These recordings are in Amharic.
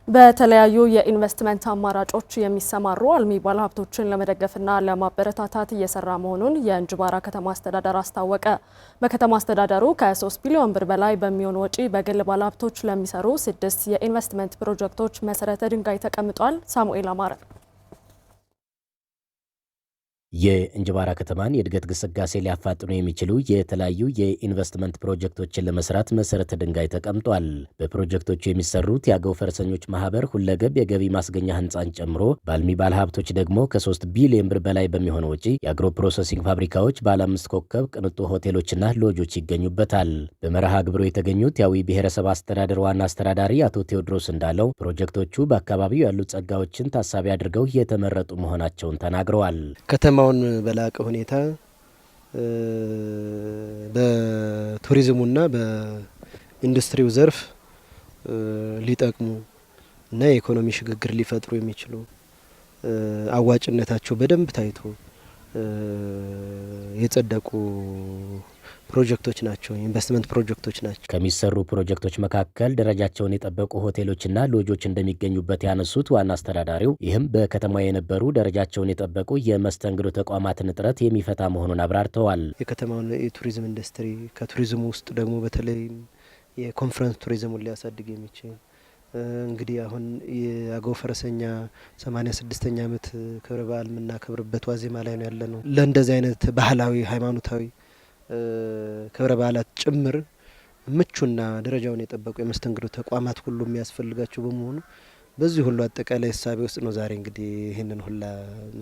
በተለያዩ የኢንቨስትመንት አማራጮች የሚሰማሩ አልሚ ባለሀብቶችን ለመደገፍና ለማበረታታት እየሰራ መሆኑን የእንጅባራ ከተማ አስተዳደር አስታወቀ። በከተማ አስተዳደሩ ከ3 ቢሊዮን ብር በላይ በሚሆን ወጪ በግል ባለሀብቶች ለሚሰሩ 6 የኢንቨስትመንት ፕሮጀክቶች መሰረተ ድንጋይ ተቀምጧል። ሳሙኤል አማረ የእንጅባራ ከተማን የእድገት ግስጋሴ ሊያፋጥኑ የሚችሉ የተለያዩ የኢንቨስትመንት ፕሮጀክቶችን ለመስራት መሰረተ ድንጋይ ተቀምጧል። በፕሮጀክቶቹ የሚሰሩት የአገው ፈረሰኞች ማህበር ሁለገብ የገቢ ማስገኛ ህንፃን ጨምሮ በአልሚ ባለሀብቶች ደግሞ ከ3 ቢሊዮን ብር በላይ በሚሆን ወጪ የአግሮ ፕሮሰሲንግ ፋብሪካዎች፣ ባለ 5 ኮከብ ቅንጡ ሆቴሎችና ሎጆች ይገኙበታል። በመርሃ ግብሩ የተገኙት የአዊ ብሔረሰብ አስተዳደር ዋና አስተዳዳሪ አቶ ቴዎድሮስ እንዳለው ፕሮጀክቶቹ በአካባቢው ያሉ ጸጋዎችን ታሳቢ አድርገው የተመረጡ መሆናቸውን ተናግረዋል። ከተማውን በላቀ ሁኔታ በቱሪዝሙና በኢንዱስትሪው ዘርፍ ሊጠቅሙ እና የኢኮኖሚ ሽግግር ሊፈጥሩ የሚችሉ አዋጭነታቸው በደንብ ታይቶ የጸደቁ ፕሮጀክቶች ናቸው። ኢንቨስትመንት ፕሮጀክቶች ናቸው። ከሚሰሩ ፕሮጀክቶች መካከል ደረጃቸውን የጠበቁ ሆቴሎችና ሎጆች እንደሚገኙበት ያነሱት ዋና አስተዳዳሪው ይህም በከተማው የነበሩ ደረጃቸውን የጠበቁ የመስተንግዶ ተቋማትን እጥረት የሚፈታ መሆኑን አብራርተዋል። የከተማውን የቱሪዝም ኢንዱስትሪ ከቱሪዝሙ ውስጥ ደግሞ በተለይ የኮንፈረንስ ቱሪዝሙን ሊያሳድግ የሚችል እንግዲህ አሁን የአገው ፈረሰኛ 86ኛ ዓመት ክብረ በዓል የምናከብርበት ዋዜማ ላይ ነው ያለነው። ለእንደዚህ አይነት ባህላዊ ሃይማኖታዊ ክብረ በዓላት ጭምር ምቹና ደረጃውን የጠበቁ የመስተንግዶ ተቋማት ሁሉ የሚያስፈልጋቸው በመሆኑ በዚህ ሁሉ አጠቃላይ ሀሳብ ውስጥ ነው ዛሬ እንግዲህ ይህንን ሁላ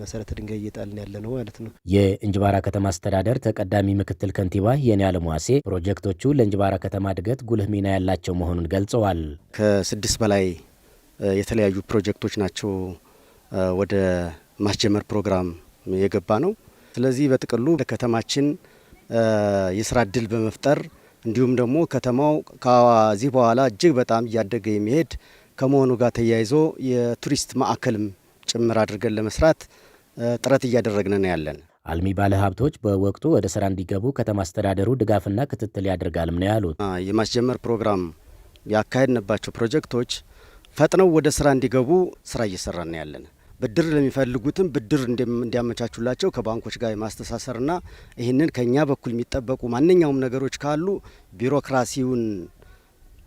መሰረተ ድንጋይ እየጣልን ያለ ነው ማለት ነው። የእንጅባራ ከተማ አስተዳደር ተቀዳሚ ምክትል ከንቲባ የኔ አለሙዋሴ ፕሮጀክቶቹ ለእንጅባራ ከተማ እድገት ጉልህ ሚና ያላቸው መሆኑን ገልጸዋል። ከ6 በላይ የተለያዩ ፕሮጀክቶች ናቸው ወደ ማስጀመር ፕሮግራም የገባ ነው። ስለዚህ በጥቅሉ ለከተማችን የስራ እድል በመፍጠር እንዲሁም ደግሞ ከተማው ከዚህ በኋላ እጅግ በጣም እያደገ የሚሄድ ከመሆኑ ጋር ተያይዞ የቱሪስት ማዕከልም ጭምር አድርገን ለመስራት ጥረት እያደረግን ነው ያለን። አልሚ ባለሀብቶች በወቅቱ ወደ ስራ እንዲገቡ ከተማ አስተዳደሩ ድጋፍና ክትትል ያደርጋልም ነው ያሉት። የማስጀመር ፕሮግራም ያካሄድንባቸው ፕሮጀክቶች ፈጥነው ወደ ስራ እንዲገቡ ስራ እየሰራን ነው ያለን። ብድር ለሚፈልጉትም ብድር እንዲያመቻቹላቸው ከባንኮች ጋር የማስተሳሰርና ይህንን ከኛ በኩል የሚጠበቁ ማንኛውም ነገሮች ካሉ ቢሮክራሲውን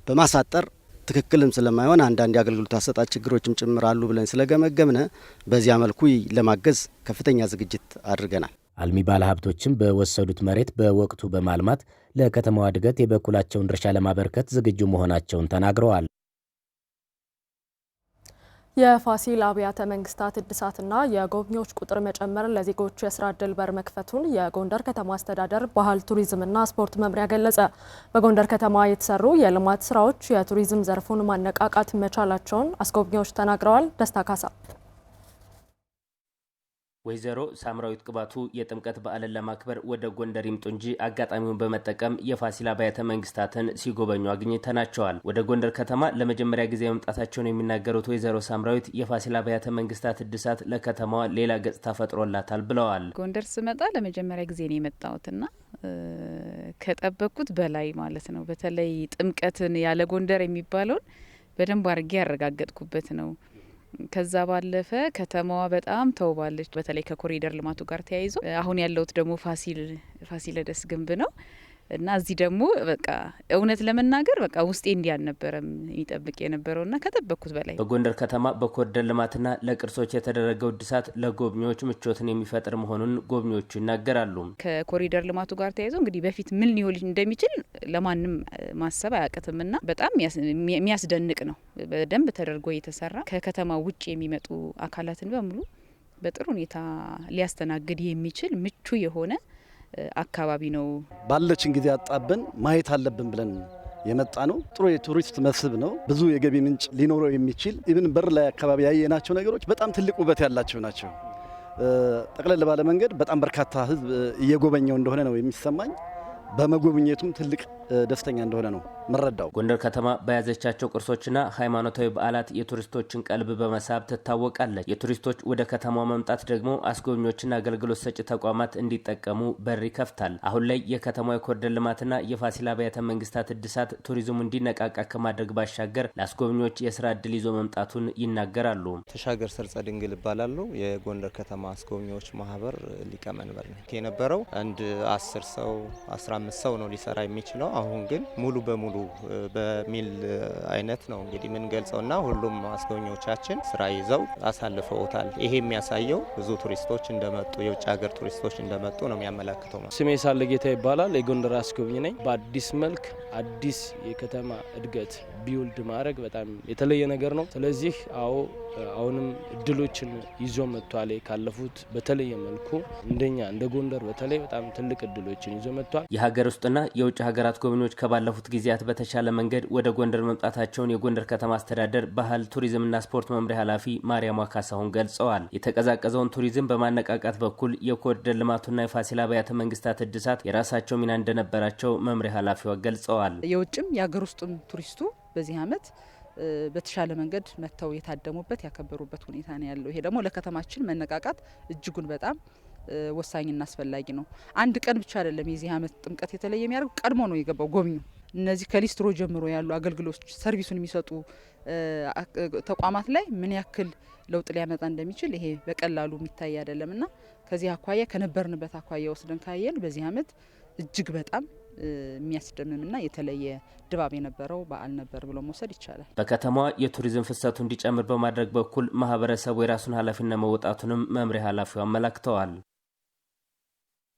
በማሳጠር ትክክልም ስለማይሆን አንዳንድ የአገልግሎት አሰጣጥ ችግሮችም ጭምር አሉ ብለን ስለገመገምነ በዚያ መልኩ ለማገዝ ከፍተኛ ዝግጅት አድርገናል። አልሚ ባለሀብቶችም በወሰዱት መሬት በወቅቱ በማልማት ለከተማዋ እድገት የበኩላቸውን ድርሻ ለማበርከት ዝግጁ መሆናቸውን ተናግረዋል። የፋሲል አብያተ መንግስታት እድሳትና የጎብኚዎች ቁጥር መጨመር ለዜጎች የስራ ዕድል በር መክፈቱን የጎንደር ከተማ አስተዳደር ባህል ቱሪዝምና ስፖርት መምሪያ ገለጸ። በጎንደር ከተማ የተሰሩ የልማት ስራዎች የቱሪዝም ዘርፉን ማነቃቃት መቻላቸውን አስጎብኚዎች ተናግረዋል። ደስታ ካሳ ወይዘሮ ሳምራዊት ቅባቱ የጥምቀት በዓልን ለማክበር ወደ ጎንደር ይምጡ እንጂ አጋጣሚውን በመጠቀም የፋሲል አብያተ መንግስታትን ሲጎበኙ አግኝተናቸዋል። ወደ ጎንደር ከተማ ለመጀመሪያ ጊዜ መምጣታቸውን የሚናገሩት ወይዘሮ ሳምራዊት የፋሲል አብያተ መንግስታት እድሳት ለከተማዋ ሌላ ገጽታ ፈጥሮላታል ብለዋል። ጎንደር ስመጣ ለመጀመሪያ ጊዜ ነው የመጣሁትና ከጠበቅኩት በላይ ማለት ነው። በተለይ ጥምቀትን ያለ ጎንደር የሚባለውን በደንብ አድርጌ ያረጋገጥኩበት ነው። ከዛ ባለፈ ከተማዋ በጣም ተውባለች። በተለይ ከኮሪደር ልማቱ ጋር ተያይዞ አሁን ያለውት ደግሞ ፋሲለደስ ግንብ ነው እና እዚህ ደግሞ በቃ እውነት ለመናገር በቃ ውስጤ እንዲህ አልነበረም የሚጠብቅ የነበረውና ከጠበቅኩት በላይ። በጎንደር ከተማ በኮሪደር ልማትና ለቅርሶች የተደረገው እድሳት ለጎብኚዎች ምቾትን የሚፈጥር መሆኑን ጎብኚዎቹ ይናገራሉ። ከኮሪደር ልማቱ ጋር ተያይዞ እንግዲህ በፊት ምን ሊሆን እንደሚችል ለማንም ማሰብ አያቅትምና በጣም የሚያስደንቅ ነው። በደንብ ተደርጎ የተሰራ ከከተማ ውጭ የሚመጡ አካላትን በሙሉ በጥሩ ሁኔታ ሊያስተናግድ የሚችል ምቹ የሆነ አካባቢ ነው። ባለችን ጊዜ አጣበን ማየት አለብን ብለን የመጣ ነው። ጥሩ የቱሪስት መስህብ ነው። ብዙ የገቢ ምንጭ ሊኖረው የሚችል ኢቭን በር ላይ አካባቢ ያየናቸው ነገሮች በጣም ትልቅ ውበት ያላቸው ናቸው። ጠቅለል ባለ መንገድ በጣም በርካታ ሕዝብ እየጎበኘው እንደሆነ ነው የሚሰማኝ። በመጎብኘቱም ትልቅ ደስተኛ እንደሆነ ነው መረዳው። ጎንደር ከተማ በያዘቻቸው ቅርሶችና ሃይማኖታዊ በዓላት የቱሪስቶችን ቀልብ በመሳብ ትታወቃለች። የቱሪስቶች ወደ ከተማው መምጣት ደግሞ አስጎብኚዎችና አገልግሎት ሰጪ ተቋማት እንዲጠቀሙ በር ይከፍታል። አሁን ላይ የከተማው የኮሪደር ልማትና የፋሲል አብያተ መንግስታት እድሳት ቱሪዝሙ እንዲነቃቃ ከማድረግ ባሻገር ለአስጎብኚዎች የስራ እድል ይዞ መምጣቱን ይናገራሉ። ተሻገር ሰርጸ ድንግል ይባላሉ። የጎንደር ከተማ አስጎብኚዎች ማህበር ሊቀመንበር ነው። የነበረው አንድ 10 ሰው 15 ሰው ነው ሊሰራ የሚችለው። አሁን ግን ሙሉ በሙሉ በሚል አይነት ነው እንግዲህ የምንገልጸውና ሁሉም አስጎብኚዎቻችን ስራ ይዘው አሳልፈውታል። ይሄ የሚያሳየው ብዙ ቱሪስቶች እንደመጡ የውጭ ሀገር ቱሪስቶች እንደመጡ ነው የሚያመላክተው። ስሜ ሳለጌታ ይባላል። የጎንደር አስጎብኚ ነኝ። በአዲስ መልክ አዲስ የከተማ እድገት ቢውልድ ማድረግ በጣም የተለየ ነገር ነው። ስለዚህ አሁንም እድሎችን ይዞ መጥቷል። ካለፉት በተለየ መልኩ እንደኛ እንደ ጎንደር በተለይ በጣም ትልቅ እድሎችን ይዞ መጥቷል። የሀገር ውስጥና የውጭ ሀገራት ጎብኚዎች ከባለፉት ጊዜያት በተሻለ መንገድ ወደ ጎንደር መምጣታቸውን የጎንደር ከተማ አስተዳደር ባህል ቱሪዝምና ስፖርት መምሪያ ኃላፊ ማርያም ካሳሁን ገልጸዋል። የተቀዛቀዘውን ቱሪዝም በማነቃቃት በኩል የኮሪደር ልማቱና የፋሲል አብያተ መንግስታት እድሳት የራሳቸው ሚና እንደነበራቸው መምሪያ ኃላፊዋ ገልጸዋል። የውጭም የሀገር ውስጥም ቱሪስቱ በዚህ ዓመት በተሻለ መንገድ መጥተው የታደሙበት ያከበሩበት ሁኔታ ነው ያለው። ይሄ ደግሞ ለከተማችን መነቃቃት እጅጉን በጣም ወሳኝና አስፈላጊ ነው። አንድ ቀን ብቻ አይደለም የዚህ ዓመት ጥምቀት የተለየ የሚያደርገው ቀድሞ ነው የገባው ጎብኚው። እነዚህ ከሊስትሮ ጀምሮ ያሉ አገልግሎቶች ሰርቪሱን የሚሰጡ ተቋማት ላይ ምን ያክል ለውጥ ሊያመጣ እንደሚችል ይሄ በቀላሉ የሚታይ አይደለምና ከዚህ አኳያ ከነበርንበት አኳያ ወስደን ካየን በዚህ ዓመት እጅግ በጣም የሚያስደምምና የተለየ ድባብ የነበረው በዓል ነበር ብሎ መውሰድ ይቻላል። በከተማዋ የቱሪዝም ፍሰቱ እንዲጨምር በማድረግ በኩል ማህበረሰቡ የራሱን ኃላፊነት መወጣቱንም መምሪያ ኃላፊው አመላክተዋል።